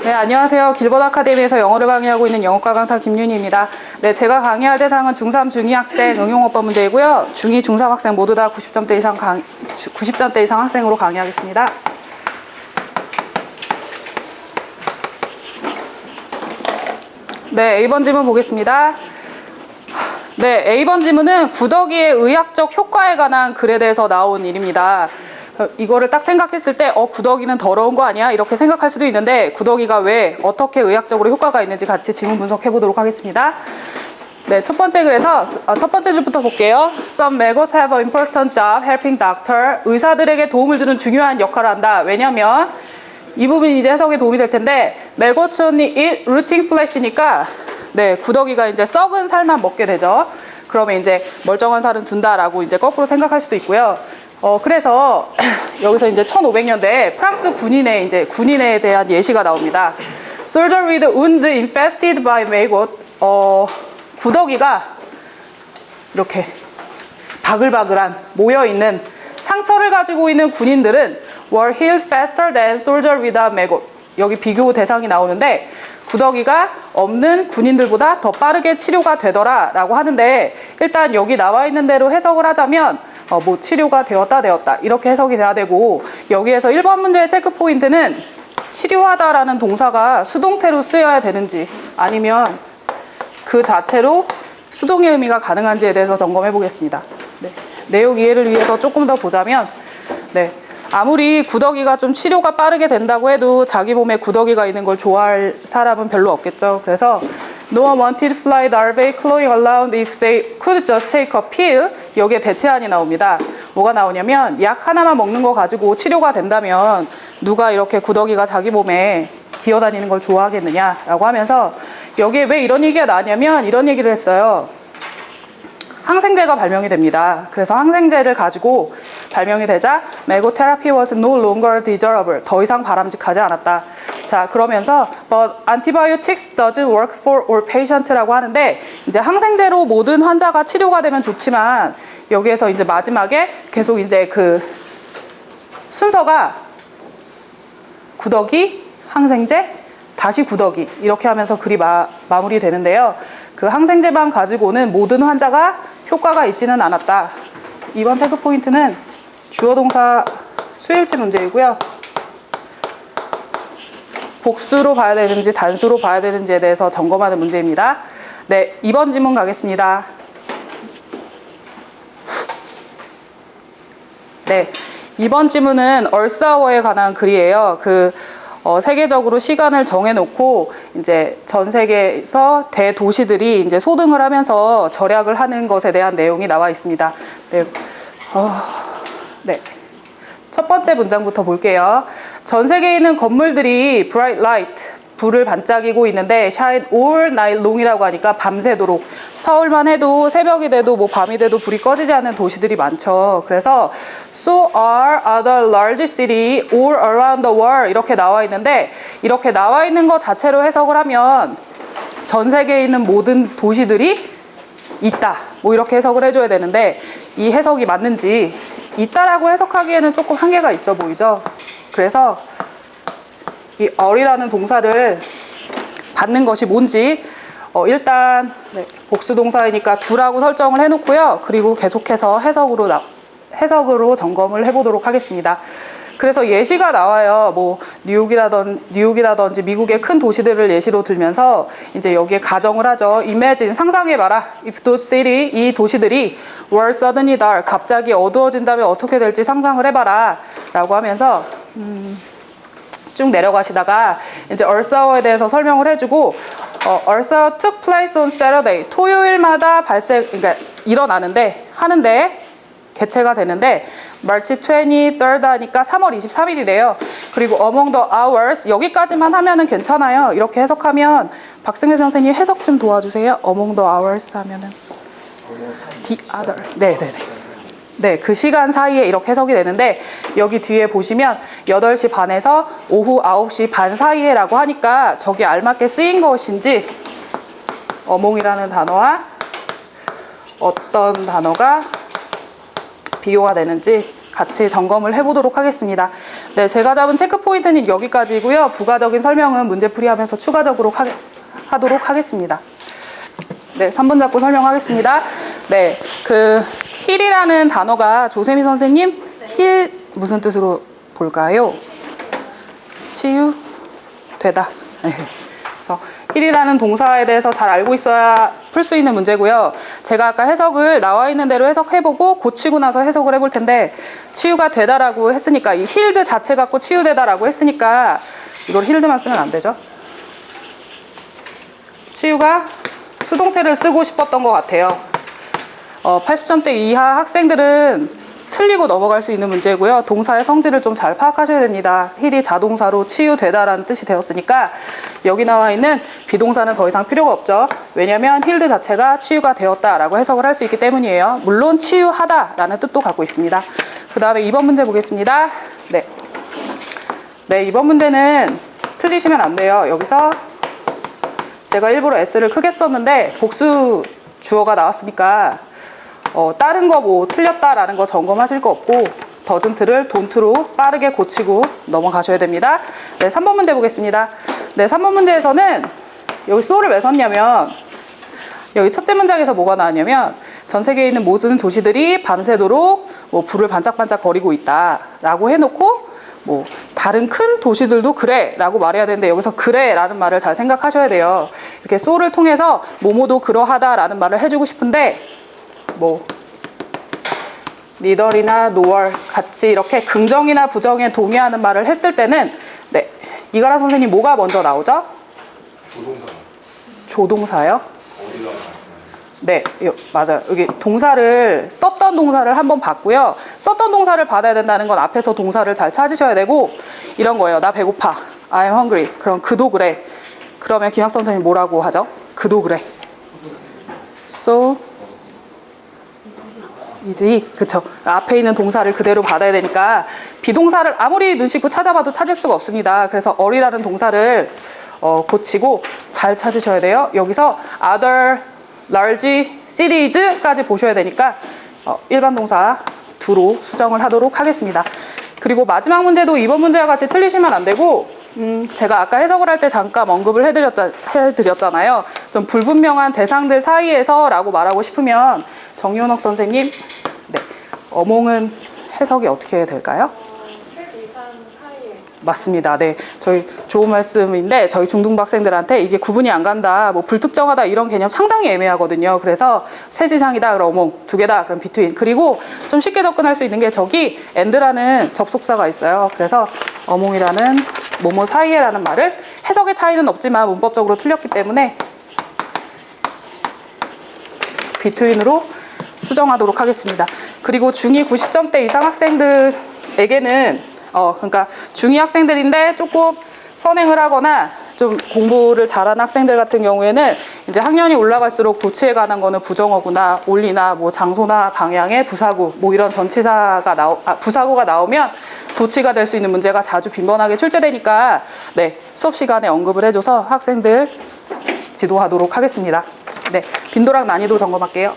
네, 안녕하세요. 길버드 아카데미에서 영어를 강의하고 있는 영어과 강사 김윤희입니다. 네, 제가 강의할 대상은 중3, 중2 학생 응용어법 문제이고요. 중2, 중3 학생 모두 다 90점대 이상 학생으로 강의하겠습니다. 네, A번 질문 보겠습니다. 네, A번 질문은 구더기의 의학적 효과에 관한 글에 대해서 나온 일입니다. 이거를 딱 생각했을 때 구더기는 더러운 거 아니야? 이렇게 생각할 수도 있는데 구더기가 왜 어떻게 의학적으로 효과가 있는지 같이 질문 분석해 보도록 하겠습니다. 네, 첫 번째 글에서 첫 번째 줄부터 볼게요. Some maggots have an important job helping doctor. 의사들에게 도움을 주는 중요한 역할을 한다. 왜냐면 이 부분이 이제 해석에 도움이 될 텐데 maggots는 eat rotting flesh니까 네, 구더기가 이제 썩은 살만 먹게 되죠. 그러면 이제 멀쩡한 살은 둔다라고 이제 거꾸로 생각할 수도 있고요. 그래서 여기서 이제 1500년대에 프랑스 군인에 대한 예시가 나옵니다. Soldier with wound infested by maggot. 구더기가 이렇게 바글바글한 모여있는 상처를 가지고 있는 군인들은 were healed faster than soldier without maggot. 여기 비교 대상이 나오는데 구더기가 없는 군인들보다 더 빠르게 치료가 되더라 라고 하는데 일단 여기 나와 있는 대로 해석을 하자면 뭐 치료가 되었다 이렇게 해석이 돼야 되고 여기에서 1번 문제의 체크 포인트는 치료하다라는 동사가 수동태로 쓰여야 되는지 아니면 그 자체로 수동의 의미가 가능한지에 대해서 점검해 보겠습니다. 네. 내용 이해를 위해서 조금 더 보자면 네. 아무리 구더기가 좀 치료가 빠르게 된다고 해도 자기 몸에 구더기가 있는 걸 좋아할 사람은 별로 없겠죠. 그래서 No one wanted fly larvae crawling around if they could just take a pill. 여기에 대체안이 나옵니다. 뭐가 나오냐면 약 하나만 먹는 거 가지고 치료가 된다면 누가 이렇게 구더기가 자기 몸에 기어다니는 걸 좋아하겠느냐라고 하면서 여기에 왜 이런 얘기가 나왔냐면 이런 얘기를 했어요. 항생제가 발명이 됩니다. 그래서 항생제를 가지고 발명이 되자 maggot therapy was no longer desirable. 더 이상 바람직하지 않았다. 자, 그러면서 but antibiotics doesn't work for all patient라고 하는데 이제 항생제로 모든 환자가 치료가 되면 좋지만 여기에서 이제 마지막에 계속 이제 그 순서가 구더기, 항생제, 다시 구더기 이렇게 하면서 글이 마무리되는데요. 그 항생제만 가지고는 모든 환자가 효과가 있지는 않았다. 이번 체크 포인트는 주어 동사 수일치 문제이고요. 복수로 봐야 되는지 단수로 봐야 되는지에 대해서 점검하는 문제입니다. 네, 2번 질문 가겠습니다. 네, 2번 질문은 얼싸워에 관한 글이에요. 세계적으로 시간을 정해놓고 이제 전 세계에서 대도시들이 이제 소등을 하면서 절약을 하는 것에 대한 내용이 나와 있습니다. 네, 네. 첫 번째 문장부터 볼게요. 전 세계에 있는 건물들이 bright light, 불을 반짝이고 있는데 shine all night long이라고 하니까 밤새도록 서울만 해도 새벽이 돼도 뭐 밤이 돼도 불이 꺼지지 않는 도시들이 많죠. 그래서 so are other large cities all around the world 이렇게 나와 있는데 이렇게 나와 있는 것 자체로 해석을 하면 전 세계에 있는 모든 도시들이 있다. 뭐 이렇게 해석을 해줘야 되는데 이 해석이 맞는지 있다라고 해석하기에는 조금 한계가 있어 보이죠. 그래서 이 all이라는 동사를 받는 것이 뭔지 일단 네, 복수 동사이니까 do라고 설정을 해놓고요. 그리고 계속해서 해석으로 점검을 해보도록 하겠습니다. 그래서 예시가 나와요. 뭐 뉴욕이라든지 미국의 큰 도시들을 예시로 들면서 이제 여기에 가정을 하죠. Imagine 상상해봐라. If those city 이 도시들이 were suddenly dark 갑자기 어두워진다면 어떻게 될지 상상을 해봐라. 라고 하면서 쭉 내려가시다가 이제 얼싸워에 대해서 설명을 해주고 얼싸워 took place on Saturday 토요일마다 그러니까 하는데 개최가 되는데 March 23rd 하니까 3월 23일이래요. 그리고 among the hours 여기까지만 하면은 괜찮아요. 이렇게 해석하면 박승혜 선생님 해석 좀 도와주세요. among the hours 하면은 the other 네네네. 네, 그 시간 사이에 이렇게 해석이 되는데 여기 뒤에 보시면 8시 반에서 오후 9시 반 사이에 라고 하니까 저기 알맞게 쓰인 것인지 among이라는 단어와 어떤 단어가 비교가 되는지 같이 점검을 해보도록 하겠습니다. 네, 제가 잡은 체크 포인트는 여기까지고요. 부가적인 설명은 문제풀이하면서 추가적으로 하도록 하겠습니다. 네, 3번 잡고 설명하겠습니다. 네, 그 힐이라는 단어가 조세미 선생님 힐 무슨 뜻으로 볼까요? 치유되다. 네. 그래서 힐이라는 동사에 대해서 잘 알고 있어야 풀 수 있는 문제고요. 제가 아까 해석을 나와 있는 대로 해석해보고 고치고 나서 해석을 해볼 텐데 치유가 되다라고 했으니까 이 힐드 자체 갖고 치유되다라고 했으니까 이걸 힐드만 쓰면 안 되죠. 치유가 수동태를 쓰고 싶었던 것 같아요. 80점대 이하 학생들은 틀리고 넘어갈 수 있는 문제고요. 동사의 성질을 좀 잘 파악하셔야 됩니다. 힐이 자동사로 치유되다라는 뜻이 되었으니까 여기 나와 있는 비동사는 더 이상 필요가 없죠. 왜냐하면 힐드 자체가 치유가 되었다라고 해석을 할 수 있기 때문이에요. 물론 치유하다라는 뜻도 갖고 있습니다. 그 다음에 2번 문제 보겠습니다. 네, 2번 문제는 틀리시면 안 돼요. 여기서 제가 일부러 S를 크게 썼는데 복수 주어가 나왔으니까 다른 거 뭐 틀렸다라는 거 점검하실 거 없고 더즌트를 돈트로 빠르게 고치고 넘어가셔야 됩니다. 네, 3번 문제 보겠습니다. 네, 3번 문제에서는 여기 so를 왜 썼냐면 여기 첫째 문장에서 뭐가 나왔냐면 전 세계에 있는 모든 도시들이 밤새도록 뭐 불을 반짝반짝 거리고 있다라고 해놓고 뭐 다른 큰 도시들도 그래 라고 말해야 되는데 여기서 그래 라는 말을 잘 생각하셔야 돼요. 이렇게 so를 통해서 뭐뭐도 그러하다 라는 말을 해주고 싶은데 뭐 neither이나 nor 같이 이렇게 긍정이나 부정에 동의하는 말을 했을 때는 네, 이가라 선생님 뭐가 먼저 나오죠? 조동사요? 네, 맞아요. 여기 동사를 썼던 동사를 한번 봤고요. 썼던 동사를 받아야 된다는 건 앞에서 동사를 잘 찾으셔야 되고 이런 거예요. 나 배고파. I'm hungry. 그럼 그도 그래. 그러면 김학 선생님 뭐라고 하죠? 그도 그래. So 이지, 그쵸. 앞에 있는 동사를 그대로 받아야 되니까 비동사를 아무리 눈 씻고 찾아봐도 찾을 수가 없습니다. 그래서 어리라는 동사를 고치고 잘 찾으셔야 돼요. 여기서 other large cities까지 보셔야 되니까 일반 동사 두로 수정을 하도록 하겠습니다. 그리고 마지막 문제도 이번 문제와 같이 틀리시면 안 되고 제가 아까 해석을 할 때 잠깐 언급을 해드렸잖아요. 좀 불분명한 대상들 사이에서 라고 말하고 싶으면 정윤옥 선생님, 네, 어몽은 해석이 어떻게 될까요? 셋 이상 사이에. 맞습니다. 네, 저희 좋은 말씀인데 저희 중등부 학생들한테 이게 구분이 안 간다, 뭐 불특정하다 이런 개념 상당히 애매하거든요. 그래서 셋 이상이다 그럼 어몽, 두 개다 그럼 비트윈. 그리고 좀 쉽게 접근할 수 있는 게 저기 and라는 접속사가 있어요. 그래서 어몽이라는 뭐뭐 사이에라는 말을 해석의 차이는 없지만 문법적으로 틀렸기 때문에 비트윈으로 수정하도록 하겠습니다. 그리고 중2 90점대 이상 학생들에게는 그러니까 중2 학생들인데 조금 선행을 하거나 좀 공부를 잘하는 학생들 같은 경우에는 이제 학년이 올라갈수록 도치에 관한 거는 부정어구나 올리나 뭐 장소나 방향의 부사구 뭐 이런 전치사가 부사구가 나오면 도치가 될 수 있는 문제가 자주 빈번하게 출제되니까 네, 수업 시간에 언급을 해줘서 학생들 지도하도록 하겠습니다. 네, 빈도랑 난이도 점검할게요.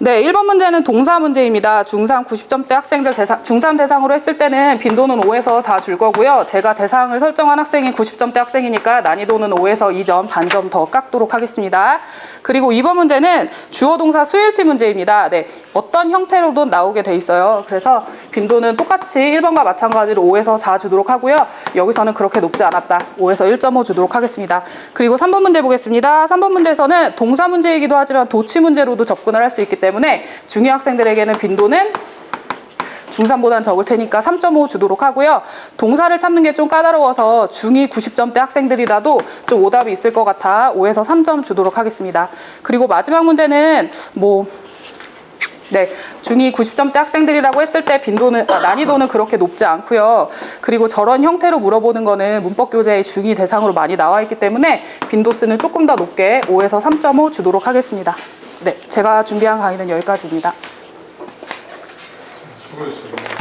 네, 1번 문제는 동사 문제입니다. 중3 90점대 학생들 중3 대상으로 했을 때는 빈도는 5에서 4 줄 거고요. 제가 대상을 설정한 학생이 90점대 학생이니까 난이도는 5에서 2점, 반점 더 깎도록 하겠습니다. 그리고 2번 문제는 주어 동사 수일치 문제입니다. 네, 어떤 형태로도 나오게 돼 있어요. 그래서 빈도는 똑같이 1번과 마찬가지로 5에서 4 주도록 하고요. 여기서는 그렇게 높지 않았다. 5에서 1.5 주도록 하겠습니다. 그리고 3번 문제 보겠습니다. 3번 문제에서는 동사 문제이기도 하지만 도치 문제로도 접근을 할 수 있기 때문에 중2 학생들에게는 빈도는 중3보단 적을 테니까 3.5 주도록 하고요. 동사를 찾는 게 좀 까다로워서 중2 90점대 학생들이라도 좀 오답이 있을 것 같아 5에서 3점 주도록 하겠습니다. 그리고 마지막 문제는 네, 중2 90점대 학생들이라고 했을 때 난이도는 그렇게 높지 않고요. 그리고 저런 형태로 물어보는 거는 문법교재의 중2 대상으로 많이 나와 있기 때문에 빈도수는 조금 더 높게 5에서 3.5 주도록 하겠습니다. 네, 제가 준비한 강의는 여기까지입니다. 수고했어요.